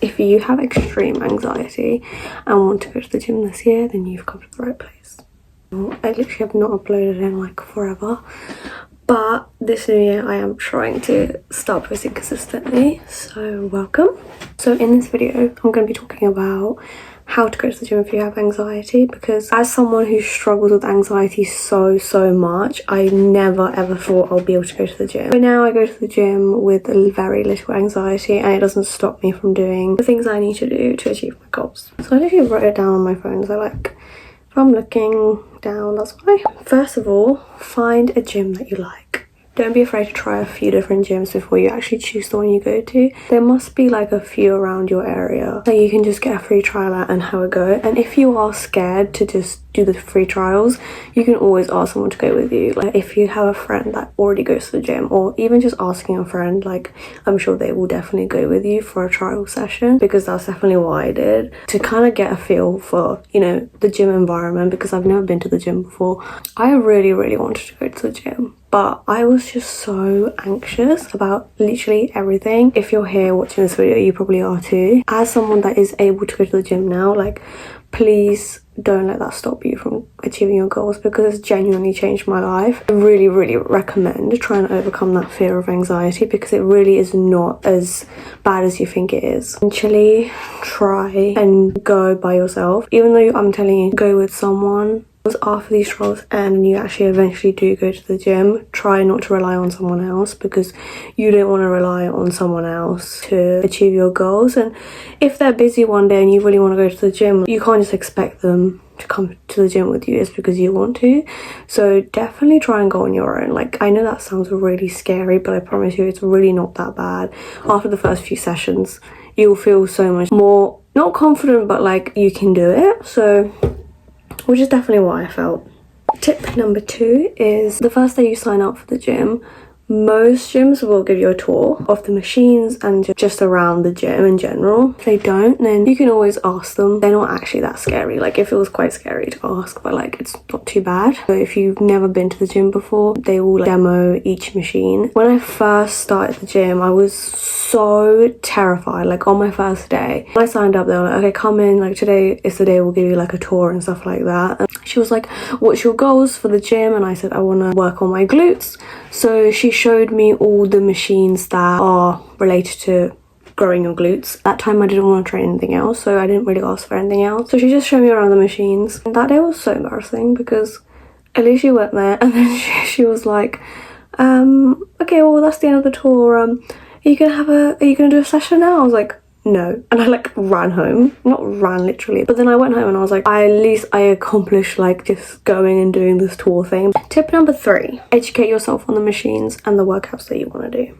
If you have extreme anxiety and want to go to the gym this year, then you've come to the right place. I literally have not uploaded in like forever, but this new year I am trying to start posting consistently, so welcome. So in this video I'm going to be talking about how to go to the gym if you have anxiety, because as someone who struggles with anxiety so much, I never ever thought I'll be able to go to the gym. But now I go to the gym with very little anxiety, and it doesn't stop me from doing the things I need to do to achieve my goals. So I literally wrote it down on my phone, so like if I'm looking down, that's why. First of all, find a gym that you like. Don't be afraid to try a few different gyms before you actually choose the one you go to. There must be like a few around your area that you can just get a free trial at and have a go. And if you are scared to just do the free trials, you can always ask someone to go with you. Like if you have a friend that already goes to the gym, or even just asking a friend, like I'm sure they will definitely go with you for a trial session, because that's definitely what I did, to kind of get a feel for, you know, the gym environment, because I've never been to the gym before. I really wanted to go to the gym, but I was just so anxious about literally everything. If you're here watching this video, you probably are too. As someone that is able to go to the gym now, like please don't let that stop you from achieving your goals, because it's genuinely changed my life. I really recommend trying to overcome that fear of anxiety, because it really is not as bad as you think it is. Eventually try and go by yourself, even though I'm telling you go with someone. After these trials and you actually eventually do go to the gym, try not to rely on someone else, because you don't want to rely on someone else to achieve your goals. And if they're busy one day and you really want to go to the gym, you can't just expect them to come to the gym with you just because you want to. So definitely try and go on your own. Like I know that sounds really scary, but I promise you it's really not that bad. After the first few sessions you'll feel so much more, not confident, but like you can do it. So which is definitely what I felt. Tip number 2 is the first day you sign up for the gym, most gyms will give you a tour of the machines and just around the gym in general. If they don't, then you can always ask them. They're not actually that scary. Like it feels quite scary to ask, but like it's not too bad. So if you've never been to the gym before, they will like demo each machine. When I first started the gym, I was so terrified. Like on my first day when I signed up, they were like, okay, come in, like today is the day we'll give you like a tour and stuff like that. And she was like, what's your goals for the gym? And I said, I want to work on my glutes. So she showed me all the machines that are related to growing your glutes. That time I didn't want to train anything else, so I didn't really ask for anything else. So she just showed me around the machines. And that day was so embarrassing, because at least she went there and then she was like, okay, well that's the end of the tour. Are you gonna do a session now? I was like, no. And I like ran home. Not ran literally, but then I went home and I was like, at least I accomplished like just going and doing this tour thing. Tip number 3, educate yourself on the machines and the workouts that you want to do.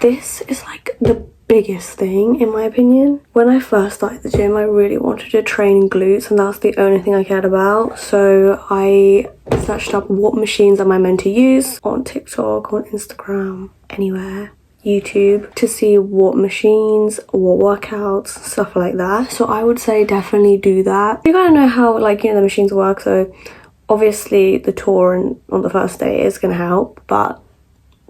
This is like the biggest thing in my opinion. When I first started the gym, I really wanted to train glutes, and that's the only thing I cared about. So I searched up what machines am I meant to use on TikTok, on Instagram, anywhere, YouTube, to see what machines, what workouts, stuff like that. So I would say definitely do that. You gotta know how, like, you know, the machines work. So obviously the tour on the first day is gonna help, but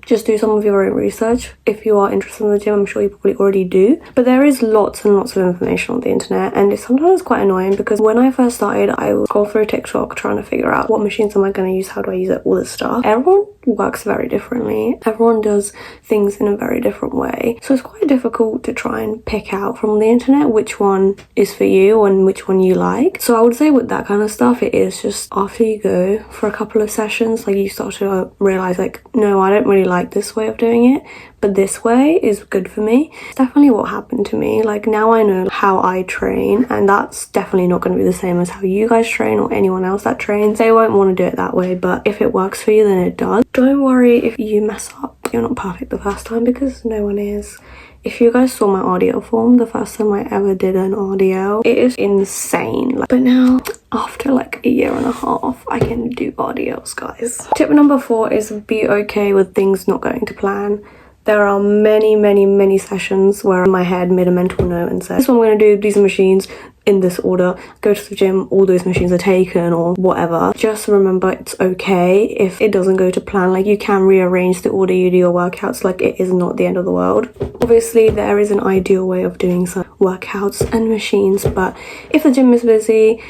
just do some of your own research. If you are interested in the gym, I'm sure you probably already do, but there is lots and lots of information on the internet, and it's sometimes quite annoying, because when I first started, I would scroll through TikTok trying to figure out what machines am I going to use, how do I use it, all this stuff. Everyone works very differently. Everyone does things in a very different way, so it's quite difficult to try and pick out from the internet which one is for you and which one you like. So I would say with that kind of stuff, it is just after you go for a couple of sessions, like you start to realize like, no, I don't really like this way of doing it, but this way is good for me. It's definitely what happened to me. Like now I know how I train, and that's definitely not going to be the same as how you guys train or anyone else that trains. They won't want to do it that way, but if it works for you, then it does. Don't worry if you mess up. You're not perfect the first time, because no one is. If you guys saw my audio form the first time I ever did an audio, it is insane. Like, but now after like a year and a half, I can do audios, guys. Tip number 4 is be okay with things not going to plan. There are many sessions where in my head made a mental note and said, this is what I'm going to do, these are machines, in this order, go to the gym, all those machines are taken or whatever. Just remember it's okay if it doesn't go to plan. Like, you can rearrange the order you do your workouts. Like, it is not the end of the world. Obviously there is an ideal way of doing some workouts and machines, but if the gym is busy,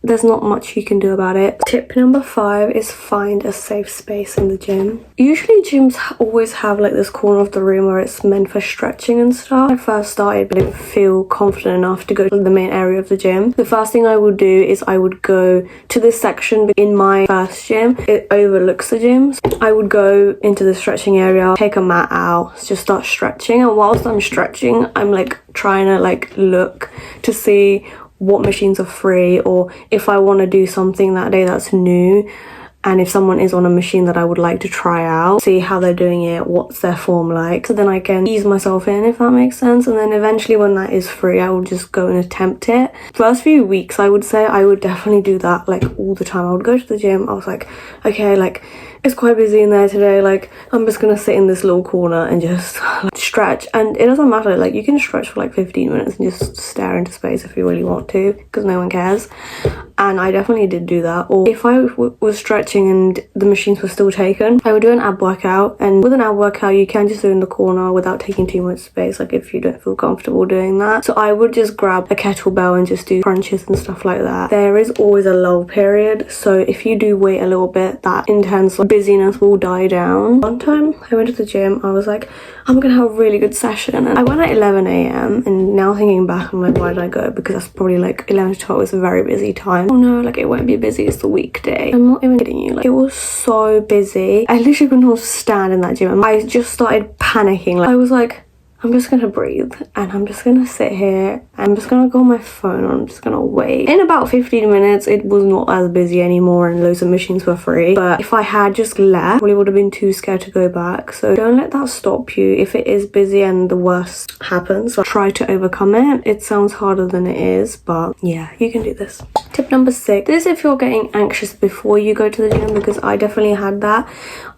there's not much you can do about it. Tip number 5 is find a safe space in the gym. Usually gyms always have like this corner of the room where it's meant for stretching and stuff. When I first started, I didn't feel confident enough to go to the main area of the gym. The first thing I would do is I would go to this section in my first gym. It overlooks the gyms. I would go into the stretching area, take a mat out, just start stretching, and whilst I'm stretching, I'm like trying to like look to see what machines are free, or if I want to do something that day that's new, and if someone is on a machine that I would like to try out, see how they're doing it, what's their form like, so then I can ease myself in, if that makes sense. And then eventually when that is free, I will just go and attempt it. First few weeks, I would say I would definitely do that like all the time. I would go to the gym, I was like, okay, like it's quite busy in there today, like I'm just gonna sit in this little corner and just like, stretch. And it doesn't matter, like you can stretch for like 15 minutes and just stare into space if you really want to, because no one cares. And I definitely did do that. Or if I was stretching and the machines were still taken, I would do an ab workout. And with an ab workout, you can just do it in the corner without taking too much space, like if you don't feel comfortable doing that. So I would just grab a kettlebell and just do crunches and stuff like that. There is always a lull period, so if you do wait a little bit, that intense busyness will die down. One time I went to the gym, I was like, I'm gonna have a really good session, and I went at 11 a.m. and now thinking back, I'm like, why did I go? Because that's probably like 11 to 12 is a very busy time. Oh no, like it won't be busy, it's the weekday. I'm not even kidding you, like it was so busy. I literally could not stand in that gym, and I just started panicking. Like I was like, I'm just gonna breathe and I'm just gonna sit here. I'm just gonna go on my phone and I'm just gonna wait. In about 15 minutes, it was not as busy anymore and loads of machines were free. But if I had just left, I probably would have been too scared to go back. So don't let that stop you. If it is busy and the worst happens, try to overcome it. It sounds harder than it is, but yeah, you can do this. Tip number 6. This is if you're getting anxious before you go to the gym, because I definitely had that.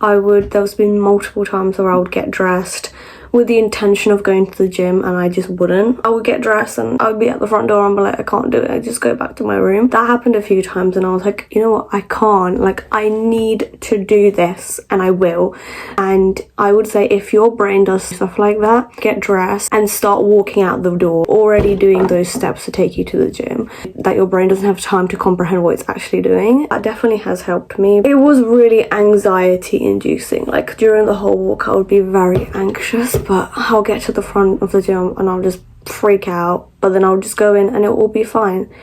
There's been multiple times where I would get dressed with the intention of going to the gym and I just wouldn't. I would get dressed and I would be at the front door and be like, I can't do it, I just go back to my room. That happened a few times and I was like, you know what, I can't, like I need to do this and I will. And I would say if your brain does stuff like that, get dressed and start walking out the door, already doing those steps to take you to the gym, that your brain doesn't have time to comprehend what it's actually doing. That definitely has helped me. It was really anxiety inducing. Like during the whole walk I would be very anxious, but I'll get to the front of the gym and I'll just freak out, but then I'll just go in and it will be fine.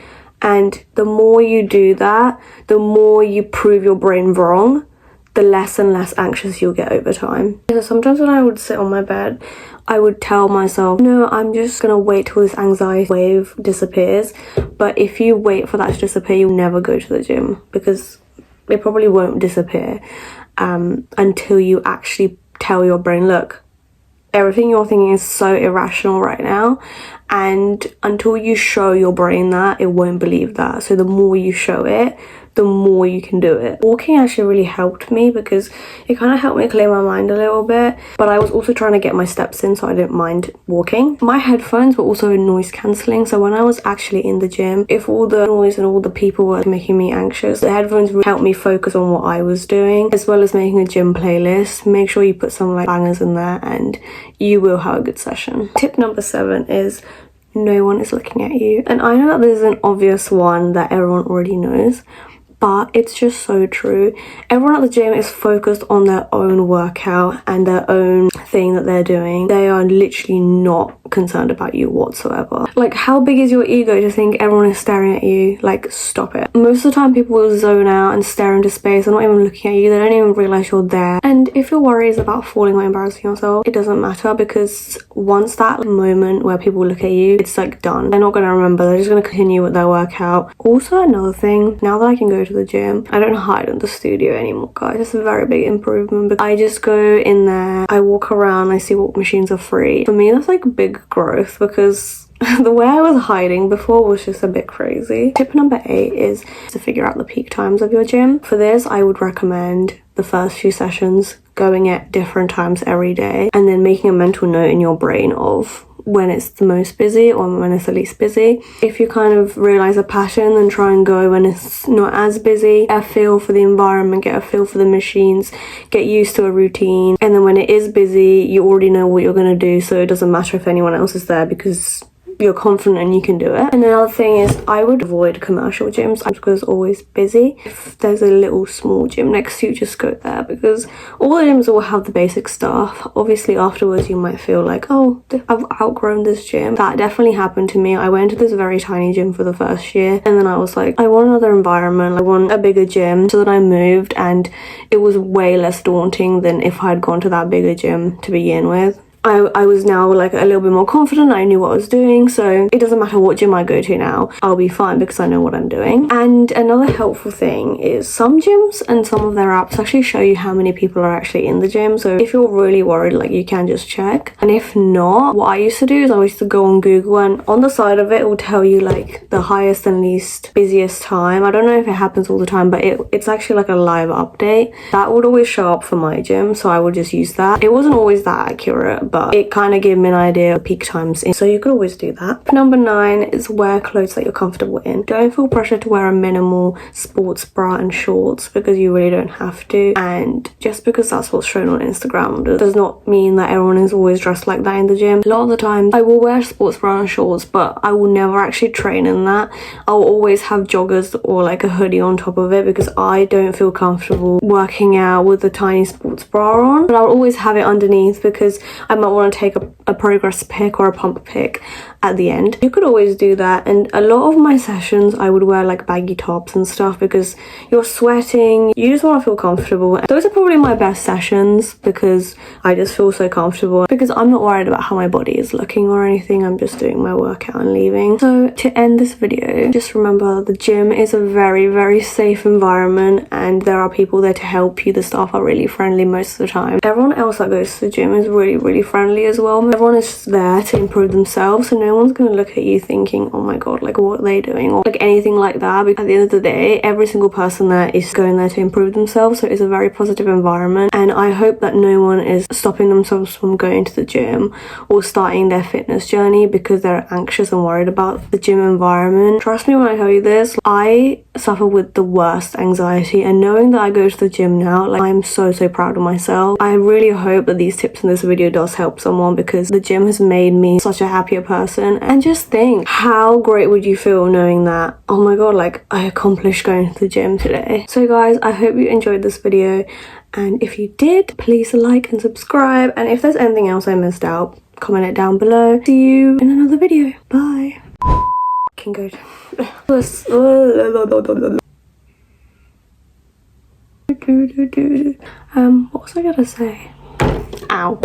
And the more you do that, the more you prove your brain wrong, the less and less anxious you'll get over time. So sometimes when I would sit on my bed, I would tell myself, no, I'm just gonna wait till this anxiety wave disappears. But if you wait for that to disappear, you'll never go to the gym, because it probably won't disappear until you actually tell your brain, look, everything you're thinking is so irrational right now, and until you show your brain that, it won't believe that. So the more you show it, the more you can do it. Walking actually really helped me because it kind of helped me clear my mind a little bit, but I was also trying to get my steps in, so I didn't mind walking. My headphones were also noise cancelling, so when I was actually in the gym, if all the noise and all the people were making me anxious, the headphones really helped me focus on what I was doing, as well as making a gym playlist. Make sure you put some like bangers in there and you will have a good session. Tip number 7 is no one is looking at you. And I know that there's an obvious one that everyone already knows, but it's just so true. Everyone at the gym is focused on their own workout and their own thing that they're doing. They are literally not concerned about you whatsoever. Like, how big is your ego to think everyone is staring at you? Like, stop it. Most of the time people will zone out and stare into space. They're not even looking at you. They don't even realize you're there. And if your worry is about falling or embarrassing yourself, it doesn't matter, because once that moment where people look at you, it's like done. They're not going to remember. They're just going to continue with their workout. Also, another thing, now that I can go to the gym, I don't hide in the studio anymore, guys. It's a very big improvement. But I just go in there, I walk around, I see what machines are free. For me, that's like big growth, because the way I was hiding before was just a bit crazy. Tip number 8 is to figure out the peak times of your gym. For this, I would recommend the first few sessions going at different times every day, and then making a mental note in your brain of when it's the most busy or when it's the least busy. If you kind of realise a pattern, then try and go when it's not as busy. Get a feel for the environment, get a feel for the machines, get used to a routine, and then when it is busy, you already know what you're going to do, so it doesn't matter if anyone else is there because you're confident and you can do it. And another thing is I would avoid commercial gyms because it's always busy. If there's a little small gym next to you, just go there, because all the gyms will have the basic stuff. Obviously afterwards you might feel like, oh, I've outgrown this gym. That definitely happened to me. I went to this very tiny gym for the first year, and then I was like, I want another environment, I want a bigger gym. So then I moved, and it was way less daunting than if I had gone to that bigger gym to begin with. I was now like a little bit more confident. I knew what I was doing, so it doesn't matter what gym I go to now, I'll be fine because I know what I'm doing. And another helpful thing is some gyms and some of their apps actually show you how many people are actually in the gym, so if you're really worried, like, you can just check. And if not, what I used to do is I used to go on Google, and on the side of it will tell you like the highest and least busiest time. I don't know if it happens all the time, but it's actually like a live update that would always show up for my gym, so I would just use that. It wasn't always that accurate, but it kind of gave me an idea of peak times, so you could always do that. Number 9 is wear clothes that you're comfortable in. Don't feel pressure to wear a minimal sports bra and shorts because you really don't have to, and just because that's what's shown on Instagram does not mean that everyone is always dressed like that in the gym. A lot of the time I will wear sports bra and shorts, but I will never actually train in that. I'll always have joggers or like a hoodie on top of it because I don't feel comfortable working out with a tiny sports bra on, but I'll always have it underneath because I might want to take a progress pic or a pump pic at the end. You could always do that. And a lot of my sessions I would wear like baggy tops and stuff because you're sweating, you just want to feel comfortable. And those are probably my best sessions because I just feel so comfortable, because I'm not worried about how my body is looking or anything. I'm just doing my workout and leaving. So to end this video, just remember the gym is a very, very safe environment, and there are people there to help you. The staff are really friendly most of the time. Everyone else that goes to the gym is really, really friendly as well. Everyone is just there to improve themselves, so no one's going to look at you thinking, oh my god, like, what are they doing, or like anything like that. Because at the end of the day, every single person there is going there to improve themselves, so it's a very positive environment. And I hope that no one is stopping themselves from going to the gym or starting their fitness journey because they're anxious and worried about the gym environment. Trust me when I tell you this, I suffer with the worst anxiety, and knowing that I go to the gym now, like, I'm so proud of myself. I really hope that these tips in this video does help someone, because the gym has made me such a happier person. And just think, how great would you feel knowing that, oh my god, like, I accomplished going to the gym today. So guys, I hope you enjoyed this video, and if you did, please like and subscribe, and if there's anything else I missed out, comment it down below. See you in another video. Bye. Can go to what was I gonna say? Ow.